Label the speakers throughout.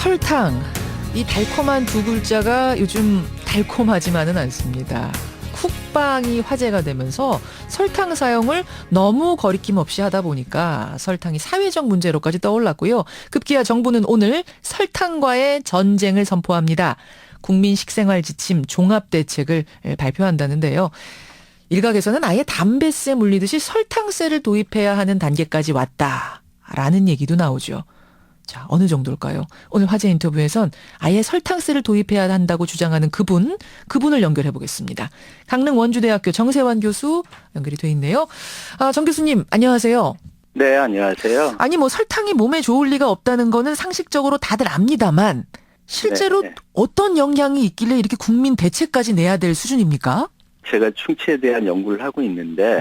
Speaker 1: 설탕. 이 달콤한 두 글자가 요즘 달콤하지만은 않습니다. 쿡방이 화제가 되면서 설탕 사용을 너무 거리낌 없이 하다 보니까 설탕이 사회적 문제로까지 떠올랐고요. 급기야 정부는 오늘 설탕과의 전쟁을 선포합니다. 국민 식생활 지침 종합대책을 발표한다는데요. 일각에서는 아예 담배세 물리듯이 설탕세를 도입해야 하는 단계까지 왔다라는 얘기도 나오죠. 자, 어느 정도일까요? 오늘 화제 인터뷰에선 아예 설탕세를 도입해야 한다고 주장하는 그분을 연결해 보겠습니다. 강릉 원주대학교 정세환 교수 연결이 돼 있네요. 정 교수님, 안녕하세요.
Speaker 2: 네, 안녕하세요.
Speaker 1: 아니, 설탕이 몸에 좋을 리가 없다는 거는 상식적으로 다들 압니다만 실제로
Speaker 2: 네.
Speaker 1: 어떤 영향이 있길래 이렇게 국민 대책까지 내야 될 수준입니까?
Speaker 2: 제가 충치에 대한 연구를 하고 있는데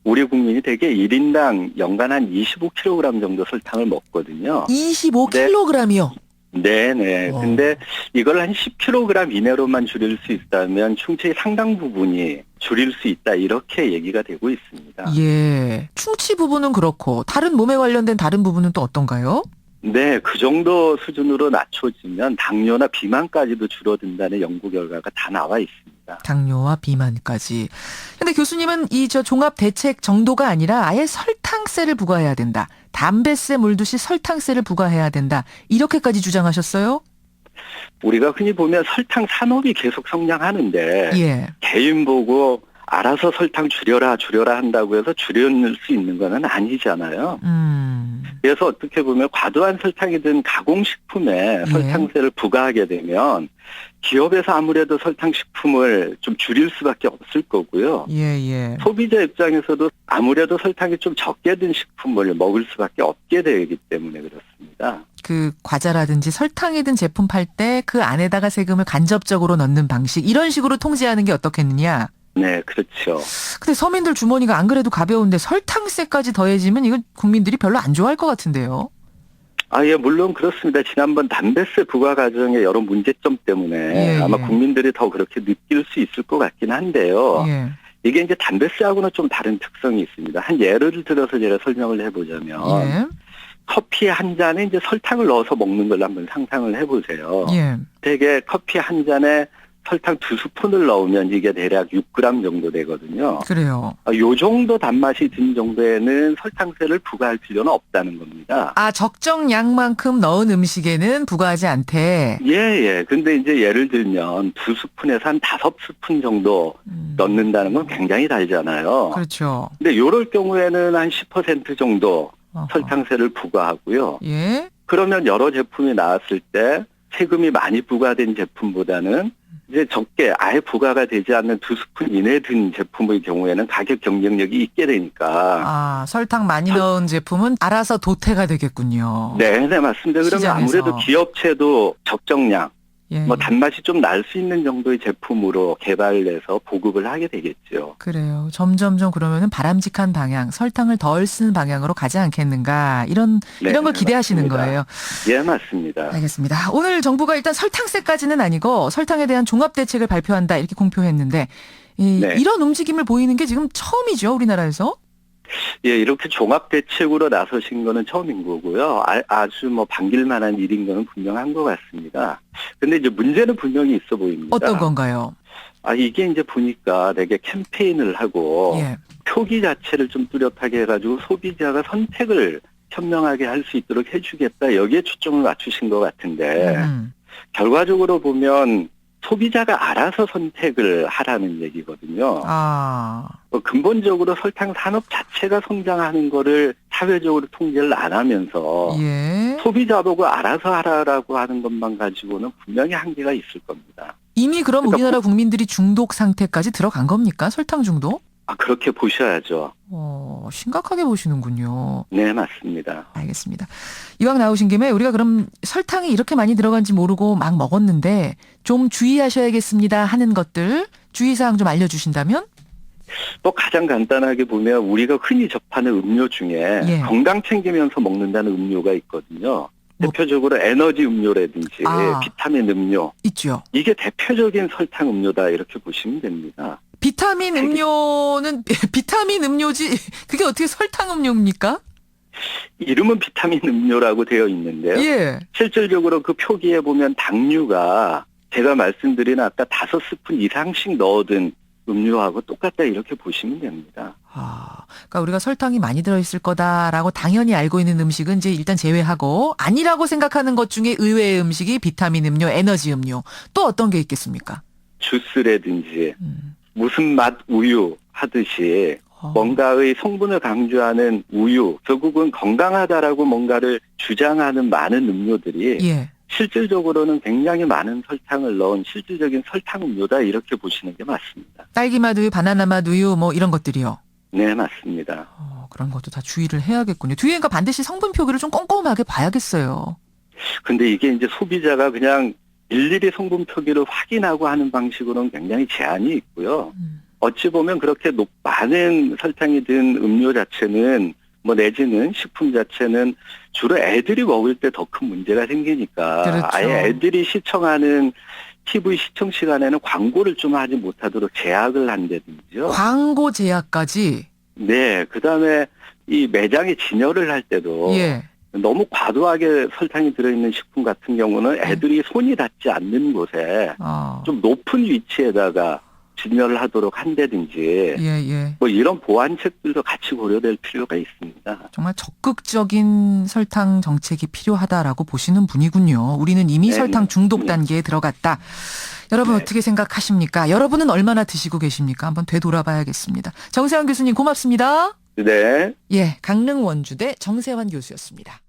Speaker 2: 우리 국민이 대개 1인당 연간 한 25kg 정도 설탕을 먹거든요.
Speaker 1: 25kg이요?
Speaker 2: 네네. 근데 이걸 한 10kg 이내로만 줄일 수 있다면 충치의 상당 부분이 줄일 수 있다, 이렇게 얘기가 되고 있습니다.
Speaker 1: 예. 충치 부분은 그렇고 다른 몸에 관련된 다른 부분은 또 어떤가요?
Speaker 2: 네, 그 정도 수준으로 낮춰지면 당뇨나 비만까지도 줄어든다는 연구 결과가 다 나와 있습니다.
Speaker 1: 당뇨와 비만까지. 근데 교수님은 종합 대책 정도가 아니라 아예 설탕세를 부과해야 된다. 담배세 물듯이 설탕세를 부과해야 된다. 이렇게까지 주장하셨어요?
Speaker 2: 우리가 흔히 보면 설탕 산업이 계속 성장하는데
Speaker 1: 예.
Speaker 2: 개인 보고 알아서 설탕 줄여라 한다고 해서 줄일 수 있는 건 아니잖아요. 그래서 어떻게 보면 과도한 설탕이 든 가공식품에 설탕세를 부과하게 되면 기업에서 아무래도 설탕식품을 좀 줄일 수밖에 없을 거고요.
Speaker 1: 예.
Speaker 2: 소비자 입장에서도 아무래도 설탕이 좀 적게 든 식품을 먹을 수밖에 없게 되기 때문에 그렇습니다.
Speaker 1: 그 과자라든지 설탕이 든 제품 팔 때 그 안에다가 세금을 간접적으로 넣는 방식, 이런 식으로 통제하는 게 어떻겠느냐?
Speaker 2: 네, 그렇죠.
Speaker 1: 근데 서민들 주머니가 안 그래도 가벼운데 설탕세까지 더해지면 이건 국민들이 별로 안 좋아할 것 같은데요.
Speaker 2: 예, 물론 그렇습니다. 지난번 담배세 부과 과정의 여러 문제점 때문에 아마 국민들이 더 그렇게 느낄 수 있을 것 같긴 한데요.
Speaker 1: 예.
Speaker 2: 이게 이제 담배세하고는 좀 다른 특성이 있습니다. 한 예를 들어서 제가 설명을 해보자면 커피 한 잔에 이제 설탕을 넣어서 먹는 걸 한번 상상을 해보세요. 되게 커피 한 잔에 설탕 2스푼을 넣으면 이게 대략 6g 정도 되거든요.
Speaker 1: 그래요.
Speaker 2: 요 정도 단맛이 든 정도에는 설탕세를 부과할 필요는 없다는 겁니다.
Speaker 1: 적정량만큼 넣은 음식에는 부과하지 않대.
Speaker 2: 예. 근데 이제 예를 들면 2스푼에서 한 5스푼 정도 넣는다는 건 굉장히 달잖아요.
Speaker 1: 그렇죠.
Speaker 2: 근데 요럴 경우에는 한 10% 정도 설탕세를 부과하고요.
Speaker 1: 예.
Speaker 2: 그러면 여러 제품이 나왔을 때 세금이 많이 부과된 제품보다는 이제 적게 아예 부과가 되지 않는 2스푼 이내 든 제품의 경우에는 가격 경쟁력이 있게 되니까.
Speaker 1: 설탕 많이 넣은 제품은 알아서 도태가 되겠군요.
Speaker 2: 네, 맞습니다. 그러면
Speaker 1: 시장에서.
Speaker 2: 아무래도 기업체도 적정량,
Speaker 1: 예.
Speaker 2: 단맛이 좀 날 수 있는 정도의 제품으로 개발해서 보급을 하게 되겠죠.
Speaker 1: 그래요. 점점점 그러면은 바람직한 방향, 설탕을 덜 쓰는 방향으로 가지 않겠는가. 이런 걸 기대하시는
Speaker 2: 맞습니다.
Speaker 1: 거예요.
Speaker 2: 예, 맞습니다.
Speaker 1: 알겠습니다. 오늘 정부가 일단 설탕세까지는 아니고 설탕에 대한 종합대책을 발표한다, 이렇게 공표했는데 이런 움직임을 보이는 게 지금 처음이죠, 우리나라에서?
Speaker 2: 예, 이렇게 종합대책으로 나서신 거는 처음인 거고요. 아주 반길 만한 일인 거는 분명한 것 같습니다. 근데 이제 문제는 분명히 있어 보입니다.
Speaker 1: 어떤 건가요?
Speaker 2: 이게 이제 보니까 되게 캠페인을 하고 표기 자체를 좀 뚜렷하게 해가지고 소비자가 선택을 현명하게 할 수 있도록 해주겠다, 여기에 초점을 맞추신 것 같은데 결과적으로 보면 소비자가 알아서 선택을 하라는 얘기거든요. 근본적으로 설탕 산업 자체가 성장하는 거를 사회적으로 통제를 안 하면서 소비자 보고 알아서 하라라고 하는 것만 가지고는 분명히 한계가 있을 겁니다.
Speaker 1: 이미 그럼 우리나라 국민들이 중독 상태까지 들어간 겁니까? 설탕 중독?
Speaker 2: 그렇게 보셔야죠.
Speaker 1: 심각하게 보시는군요.
Speaker 2: 네, 맞습니다.
Speaker 1: 알겠습니다. 이왕 나오신 김에 우리가 그럼 설탕이 이렇게 많이 들어간지 모르고 막 먹었는데 좀 주의하셔야겠습니다 하는 것들, 주의사항 좀 알려주신다면?
Speaker 2: 가장 간단하게 보면 우리가 흔히 접하는 음료 중에 건강 챙기면서 먹는다는 음료가 있거든요. 대표적으로 에너지 음료라든지 비타민 음료.
Speaker 1: 있죠.
Speaker 2: 이게 대표적인 설탕 음료다, 이렇게 보시면 됩니다.
Speaker 1: 비타민 음료는 비타민 음료지 그게 어떻게 설탕 음료입니까?
Speaker 2: 이름은 비타민 음료라고 되어 있는데요.
Speaker 1: 예.
Speaker 2: 실질적으로 그 표기에 보면 당류가 제가 말씀드린 아까 5스푼 이상씩 넣어둔 음료하고 똑같다 이렇게 보시면 됩니다.
Speaker 1: 그러니까 우리가 설탕이 많이 들어있을 거다라고 당연히 알고 있는 음식은 이제 일단 제외하고 아니라고 생각하는 것 중에 의외의 음식이 비타민 음료, 에너지 음료. 또 어떤 게 있겠습니까?
Speaker 2: 주스라든지 무슨 맛 우유 하듯이 뭔가의 성분을 강조하는 우유, 결국은 건강하다라고 뭔가를 주장하는 많은 음료들이
Speaker 1: 예.
Speaker 2: 실질적으로는 굉장히 많은 설탕을 넣은 실질적인 설탕 음료다 이렇게 보시는 게 맞습니다.
Speaker 1: 딸기맛 우유, 바나나맛 우유 뭐 이런 것들이요.
Speaker 2: 네, 맞습니다.
Speaker 1: 그런 것도 다 주의를 해야겠군요. 뒤에 그러니까 반드시 성분 표기를 좀 꼼꼼하게 봐야겠어요.
Speaker 2: 근데 이게 이제 소비자가 그냥 일일이 성분 표기를 확인하고 하는 방식으로는 굉장히 제한이 있고요. 어찌 보면 그렇게 많은 설탕이 든 음료 자체는 뭐 내지는 식품 자체는 주로 애들이 먹을 때 더 큰 문제가 생기니까
Speaker 1: 그렇죠.
Speaker 2: 아예 애들이 시청하는 TV 시청 시간에는 광고를 좀 하지 못하도록 제약을 한다든지요.
Speaker 1: 광고 제약까지.
Speaker 2: 네, 그다음에 이 매장에 진열을 할 때도
Speaker 1: 예.
Speaker 2: 너무 과도하게 설탕이 들어있는 식품 같은 경우는 애들이 손이 닿지 않는 곳에 좀 높은 위치에다가 진열을 하도록 한다든지
Speaker 1: 예.
Speaker 2: 뭐 이런 보완책들도 같이 고려될 필요가 있습니다.
Speaker 1: 정말 적극적인 설탕 정책이 필요하다라고 보시는 분이군요. 우리는 이미 설탕 중독 단계에 들어갔다. 여러분 어떻게 생각하십니까? 여러분은 얼마나 드시고 계십니까? 한번 되돌아봐야겠습니다. 정세환 교수님 고맙습니다.
Speaker 2: 네.
Speaker 1: 예, 강릉 원주대 정세환 교수였습니다.